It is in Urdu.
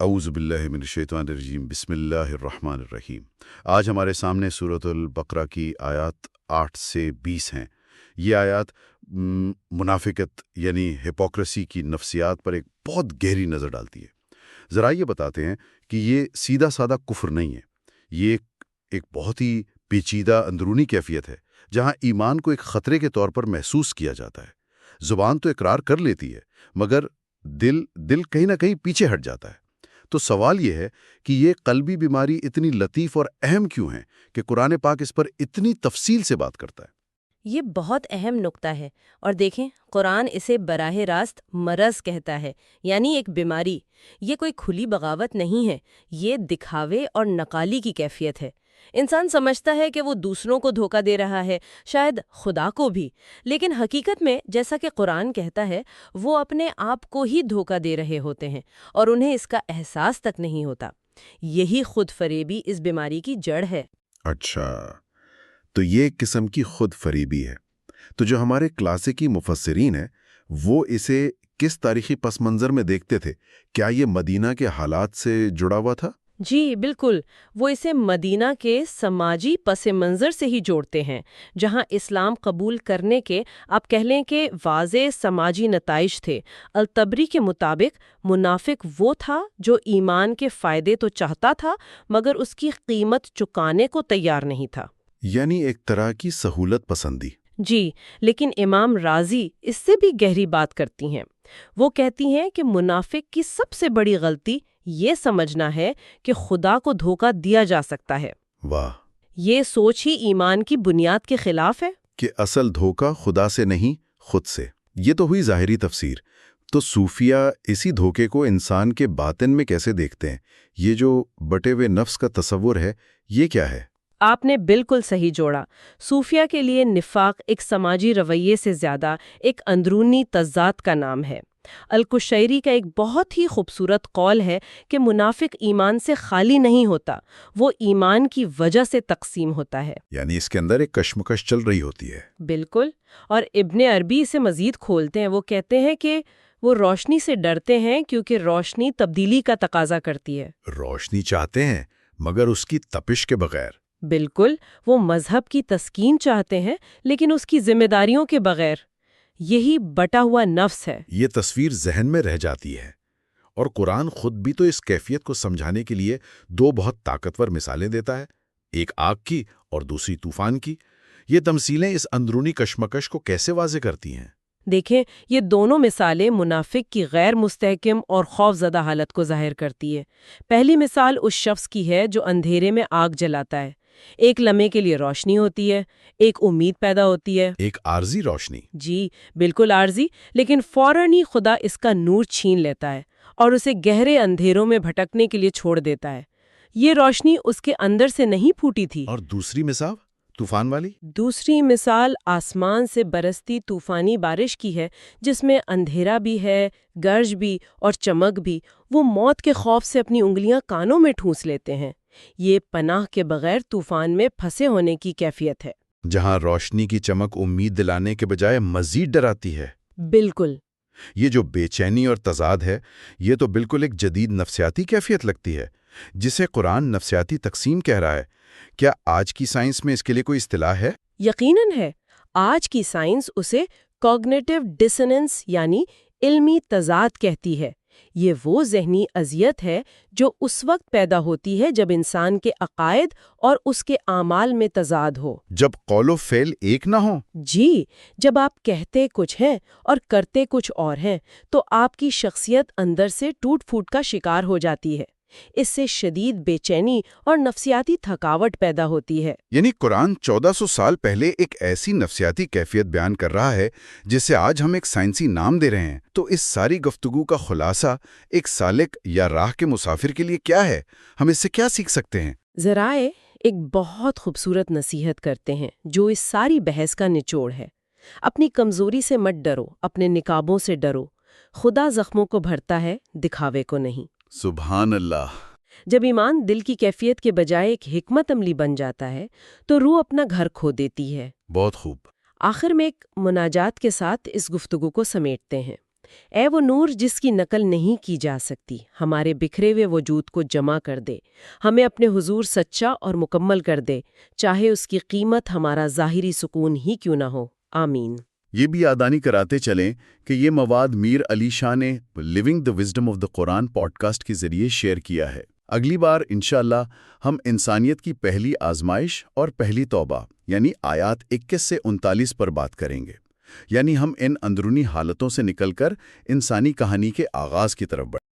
اعوذ باللہ من الشیطان الرجیم بسم اللہ الرحمن الرحیم۔ آج ہمارے سامنے سورۃ البقرہ کی آیات 8 سے 20 ہیں۔ یہ آیات منافقت یعنی ہپوکریسی کی نفسیات پر ایک بہت گہری نظر ڈالتی ہے۔ ذرا یہ بتاتے ہیں کہ یہ سیدھا سادہ کفر نہیں ہے، یہ ایک بہت ہی پیچیدہ اندرونی کیفیت ہے جہاں ایمان کو ایک خطرے کے طور پر محسوس کیا جاتا ہے۔ زبان تو اقرار کر لیتی ہے مگر دل کہیں نہ کہیں پیچھے ہٹ جاتا ہے۔ تو سوال یہ ہے کہ یہ قلبی بیماری اتنی لطیف اور اہم کیوں ہے کہ قرآن پاک اس پر اتنی تفصیل سے بات کرتا ہے؟ یہ بہت اہم نقطہ ہے، اور دیکھیں قرآن اسے براہ راست مرض کہتا ہے، یعنی ایک بیماری۔ یہ کوئی کھلی بغاوت نہیں ہے، یہ دکھاوے اور نقالی کی کیفیت ہے۔ انسان سمجھتا ہے کہ وہ دوسروں کو دھوکہ دے رہا ہے، شاید خدا کو بھی، لیکن حقیقت میں جیسا کہ قرآن کہتا ہے وہ اپنے آپ کو ہی دھوکہ دے رہے ہوتے ہیں اور انہیں اس کا احساس تک نہیں ہوتا۔ یہی خود فریبی اس بیماری کی جڑ ہے۔ اچھا، تو یہ ایک قسم کی خود فریبی ہے۔ تو جو ہمارے کلاسیکی مفسرین ہیں وہ اسے کس تاریخی پس منظر میں دیکھتے تھے؟ کیا یہ مدینہ کے حالات سے جڑا ہوا تھا؟ جی بالکل، وہ اسے مدینہ کے سماجی پس منظر سے ہی جوڑتے ہیں، جہاں اسلام قبول کرنے کے آپ کہہ لیں کہ واضح سماجی نتائج تھے۔ الطبری کے مطابق منافق وہ تھا جو ایمان کے فائدے تو چاہتا تھا مگر اس کی قیمت چکانے کو تیار نہیں تھا۔ یعنی ایک طرح کی سہولت پسندی۔ جی، لیکن امام رازی اس سے بھی گہری بات کرتی ہیں۔ وہ کہتی ہیں کہ منافق کی سب سے بڑی غلطی یہ سمجھنا ہے کہ خدا کو دھوکہ دیا جا سکتا ہے۔ واہ! یہ سوچ ہی ایمان کی بنیاد کے خلاف ہے۔ کہ اصل دھوکہ خدا سے نہیں، خود سے۔ یہ تو ہوئی ظاہری تفسیر۔ تو صوفیہ اسی دھوکے کو انسان کے باطن میں کیسے دیکھتے ہیں؟ یہ جو بٹے ہوئے نفس کا تصور ہے، یہ کیا ہے؟ آپ نے بالکل صحیح جوڑا۔ صوفیہ کے لیے نفاق ایک سماجی رویے سے زیادہ ایک اندرونی تضاد کا نام ہے۔ القشیری کا ایک بہت ہی خوبصورت قول ہے کہ منافق ایمان سے خالی نہیں ہوتا، وہ ایمان کی وجہ سے تقسیم ہوتا ہے۔ یعنی اس کے اندر ایک کشمکش چل رہی ہوتی ہے۔ بالکل، اور ابن عربی اسے مزید کھولتے ہیں۔ وہ کہتے ہیں کہ وہ روشنی سے ڈرتے ہیں کیونکہ روشنی تبدیلی کا تقاضا کرتی ہے۔ روشنی چاہتے ہیں مگر اس کی تپش کے بغیر۔ بالکل، وہ مذہب کی تسکین چاہتے ہیں لیکن اس کی ذمہ داریوں کے بغیر۔ یہی بٹا ہوا نفس ہے۔ یہ تصویر ذہن میں رہ جاتی ہے، اور قرآن خود بھی تو اس کیفیت کو سمجھانے کے لیے دو بہت طاقتور مثالیں دیتا ہے، ایک آگ کی اور دوسری طوفان کی۔ یہ تمثیلیں اس اندرونی کشمکش کو کیسے واضح کرتی ہیں؟ دیکھیں، یہ دونوں مثالیں منافق کی غیر مستحکم اور خوف زدہ حالت کو ظاہر کرتی ہے۔ پہلی مثال اس شخص کی ہے جو اندھیرے میں آگ جلاتا ہے۔ ایک لمحے کے لیے روشنی ہوتی ہے، ایک امید پیدا ہوتی ہے۔ ایک عارضی روشنی۔ جی بالکل عارضی، لیکن فوراً ہی خدا اس کا نور چھین لیتا ہے اور اسے گہرے اندھیروں میں بھٹکنے کے لیے چھوڑ دیتا ہے۔ یہ روشنی اس کے اندر سے نہیں پھوٹی تھی۔ اور دوسری مثال طوفان والی؟ دوسری مثال آسمان سے برستی طوفانی بارش کی ہے، جس میں اندھیرا بھی ہے، گرج بھی اور چمک بھی۔ وہ موت کے خوف سے اپنی انگلیاں کانوں میں ٹھونس لیتے ہیں۔ یہ پناہ کے بغیر طوفان میں پھنسے ہونے کی کیفیت ہے، جہاں روشنی کی چمک امید دلانے کے بجائے مزید ڈراتی ہے۔ بالکل۔ یہ جو بے چینی اور تضاد ہے، یہ تو بالکل ایک جدید نفسیاتی کیفیت لگتی ہے، جسے قرآن نفسیاتی تقسیم کہہ رہا ہے۔ کیا آج کی سائنس میں اس کے لیے کوئی اصطلاح ہے؟ یقیناً ہے۔ آج کی سائنس اسے کوگنیٹو ڈسوننس یعنی علمی تضاد کہتی ہے۔ یہ وہ ذہنی اذیت ہے جو اس وقت پیدا ہوتی ہے جب انسان کے عقائد اور اس کے اعمال میں تضاد ہو۔ جب قول و فعل ایک نہ ہو؟ جی، جب آپ کہتے کچھ ہیں اور کرتے کچھ اور ہیں تو آپ کی شخصیت اندر سے ٹوٹ پھوٹ کا شکار ہو جاتی ہے۔ اس سے شدید بے چینی اور نفسیاتی تھکاوٹ پیدا ہوتی ہے۔ یعنی قرآن 1400 سال پہلے ایک ایسی نفسیاتی کیفیت بیان کر رہا ہے جسے آج ہم ایک سائنسی نام دے رہے ہیں۔ تو اس ساری گفتگو کا خلاصہ ایک سالک یا راہ کے مسافر کے لیے کیا ہے؟ ہم اس سے کیا سیکھ سکتے ہیں؟ ذرائع ایک بہت خوبصورت نصیحت کرتے ہیں جو اس ساری بحث کا نچوڑ ہے۔ اپنی کمزوری سے مت ڈرو، اپنے نقابوں سے ڈرو۔ خدا زخموں کو بھرتا ہے، دکھاوے کو نہیں۔ سبحان اللہ۔ جب ایمان دل کی کیفیت کے بجائے ایک حکمت عملی بن جاتا ہے تو روح اپنا گھر کھو دیتی ہے۔ بہت خوب۔ آخر میں ایک مناجات کے ساتھ اس گفتگو کو سمیٹتے ہیں۔ اے وہ نور جس کی نقل نہیں کی جا سکتی، ہمارے بکھرے ہوئے وجود کو جمع کر دے، ہمیں اپنے حضور سچا اور مکمل کر دے، چاہے اس کی قیمت ہمارا ظاہری سکون ہی کیوں نہ ہو، آمین۔ یہ بھی یادانی کراتے چلیں کہ یہ مواد میر علی شاہ نے living the wisdom of the Quran podcast کے ذریعے شیئر کیا ہے۔ اگلی بار انشاءاللہ ہم انسانیت کی پہلی آزمائش اور پہلی توبہ یعنی آیات 21 سے 39 پر بات کریں گے، یعنی ہم ان اندرونی حالتوں سے نکل کر انسانی کہانی کے آغاز کی طرف بڑھیں۔